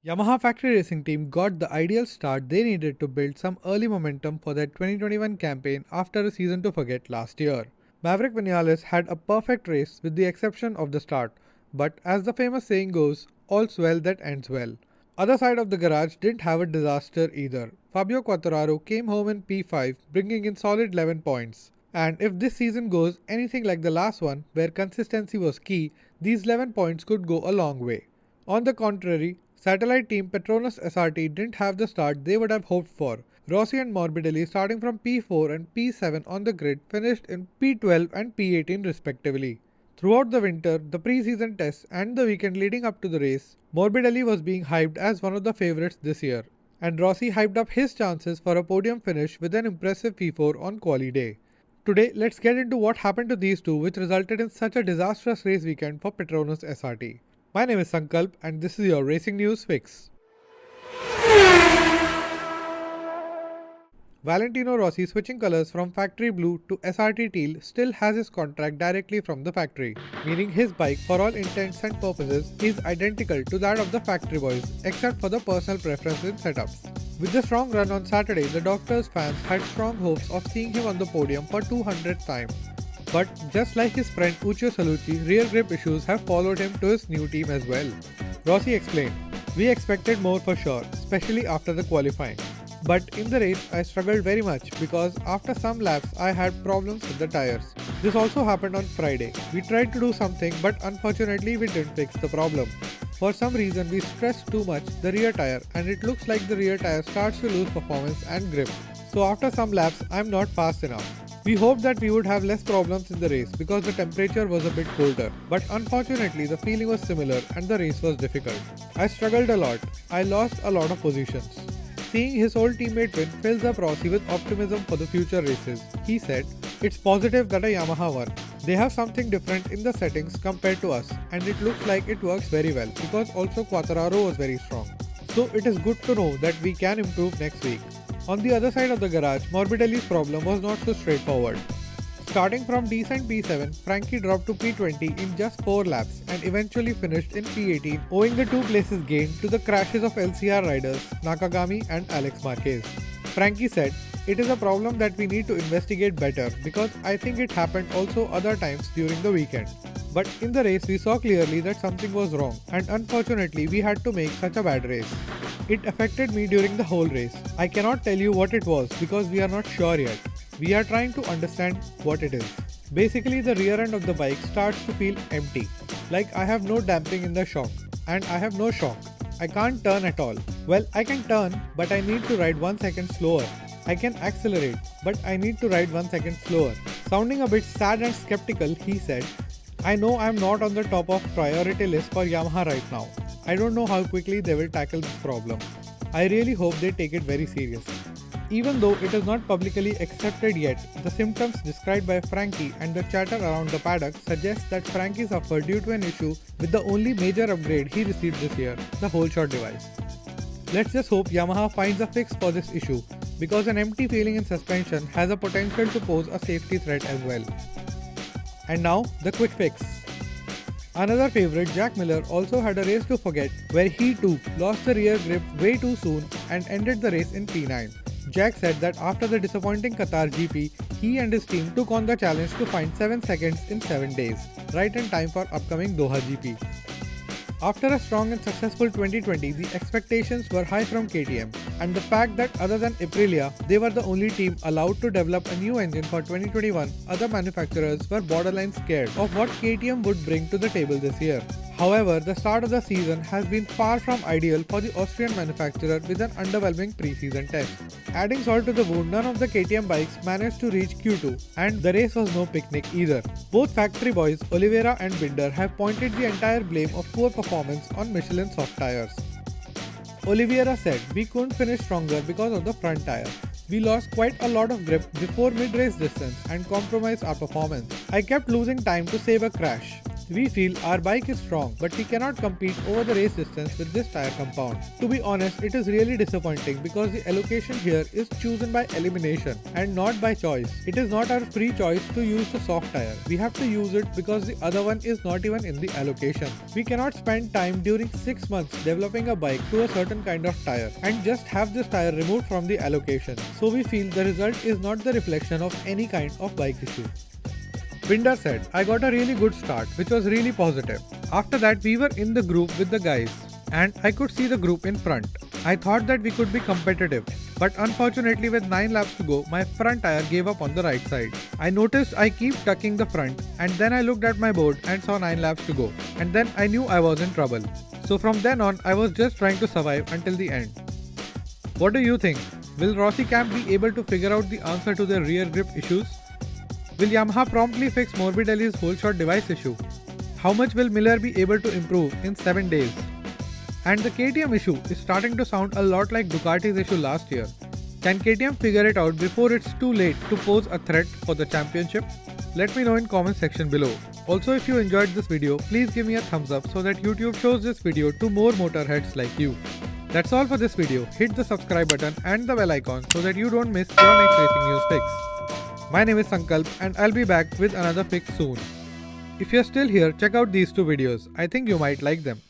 Yamaha factory racing team got the ideal start they needed to build some early momentum for their 2021 campaign after a season to forget last year. Maverick Vinales had a perfect race with the exception of the start, but as the famous saying goes, all's well that ends well. Other side of the garage didn't have a disaster either. Fabio Quartararo came home in P5 bringing in solid 11 points. And if this season goes anything like the last one where consistency was key, these 11 points could go a long way. On the contrary, satellite team Petronas SRT didn't have the start they would have hoped for. Rossi and Morbidelli, starting from P4 and P7 on the grid, finished in P12 and P18 respectively. Throughout the winter, the pre-season tests and the weekend leading up to the race, Morbidelli was being hyped as one of the favourites this year, and Rossi hyped up his chances for a podium finish with an impressive P4 on quali day. Today, let's get into what happened to these two which resulted in such a disastrous race weekend for Petronas SRT. My name is Sankalp and this is your Racing News Fix. Valentino Rossi, switching colours from factory blue to SRT teal, still has his contract directly from the factory, meaning his bike for all intents and purposes is identical to that of the factory boys except for the personal preference in setups. With the strong run on Saturday, the Doctor's fans had strong hopes of seeing him on the podium for 200th time. But just like his friend Uccio Salucci, rear grip issues have followed him to his new team as well. Rossi explained, "We expected more for sure, especially after the qualifying. But in the race, I struggled very much because after some laps, I had problems with the tires. This also happened on Friday. We tried to do something, but unfortunately, we didn't fix the problem. For some reason, we stressed too much the rear tire, and it looks like the rear tire starts to lose performance and grip. So after some laps, I'm not fast enough. We hoped that we would have less problems in the race because the temperature was a bit colder, but unfortunately the feeling was similar and the race was difficult. I struggled a lot. I lost a lot of positions." Seeing his old teammate win fills up Rossi with optimism for the future races. He said, "It's positive that a Yamaha won. They have something different in the settings compared to us, and it looks like it works very well because also Quartararo was very strong. So it is good to know that we can improve next week." On the other side of the garage, Morbidelli's problem was not so straightforward. Starting from decent P7, Frankie dropped to P20 in just 4 laps and eventually finished in P18, owing the 2 places gained to the crashes of LCR riders Nakagami and Alex Marquez. Frankie said, "It is a problem that we need to investigate better because I think it happened also other times during the weekend. But in the race we saw clearly that something was wrong and unfortunately we had to make such a bad race. It affected me during the whole race. I cannot tell you what it was because we are not sure yet. We are trying to understand what it is. Basically the rear end of the bike starts to feel empty. Like I have no damping in the shock and I have no shock. I can't turn at all. Well, I can turn but I need to ride 1 second slower. I can accelerate but I need to ride 1 second slower." Sounding a bit sad and skeptical, he said, "I know I am not on the top of priority list for Yamaha right now. I don't know how quickly they will tackle this problem. I really hope they take it very seriously." Even though it is not publicly accepted yet, the symptoms described by Frankie and the chatter around the paddock suggest that Frankie suffered due to an issue with the only major upgrade he received this year, the whole shot device. Let's just hope Yamaha finds a fix for this issue, because an empty feeling in suspension has a potential to pose a safety threat as well. And now, the quick fix. Another favourite, Jack Miller, also had a race to forget where he too lost the rear grip way too soon and ended the race in P9. Jack said that after the disappointing Qatar GP, he and his team took on the challenge to find 7 seconds in 7 days, right in time for upcoming Doha GP. After a strong and successful 2020, the expectations were high from KTM, and the fact that other than Aprilia, they were the only team allowed to develop a new engine for 2021, other manufacturers were borderline scared of what KTM would bring to the table this year. However, the start of the season has been far from ideal for the Austrian manufacturer with an underwhelming pre-season test. Adding salt to the wound, none of the KTM bikes managed to reach Q2, and the race was no picnic either. Both factory boys, Oliveira and Binder, have pointed the entire blame of poor performance on Michelin soft tires. Oliveira said, "We couldn't finish stronger because of the front tire. We lost quite a lot of grip before mid-race distance and compromised our performance. I kept losing time to save a crash. We feel our bike is strong, but we cannot compete over the race distance with this tire compound. To be honest, it is really disappointing because the allocation here is chosen by elimination and not by choice. It is not our free choice to use the soft tire. We have to use it because the other one is not even in the allocation. We cannot spend time during 6 months developing a bike to a certain kind of tire and just have this tire removed from the allocation. So we feel the result is not the reflection of any kind of bike issue. Binder said, I got a really good start, which was really positive. After that, we were in the group with the guys, and I could see the group in front. I thought that we could be competitive, but unfortunately with 9 laps to go, my front tire gave up on the right side. I noticed I keep tucking the front, and then I looked at my board and saw 9 laps to go, and then I knew I was in trouble. So from then on, I was just trying to survive until the end. What do you think? Will Rossi Camp be able to figure out the answer to their rear grip issues? Will Yamaha promptly fix Morbidelli's whole shot device issue? How much will Miller be able to improve in 7 days? And the KTM issue is starting to sound a lot like Ducati's issue last year. Can KTM figure it out before it's too late to pose a threat for the championship? Let me know in comment section below. Also, if you enjoyed this video, please give me a thumbs up so that YouTube shows this video to more motorheads like you. That's all for this video. Hit the subscribe button and the bell icon so that you don't miss your next racing news fix. My name is Sankalp and I'll be back with another fix soon. If you're still here, check out these 2 videos. I think you might like them.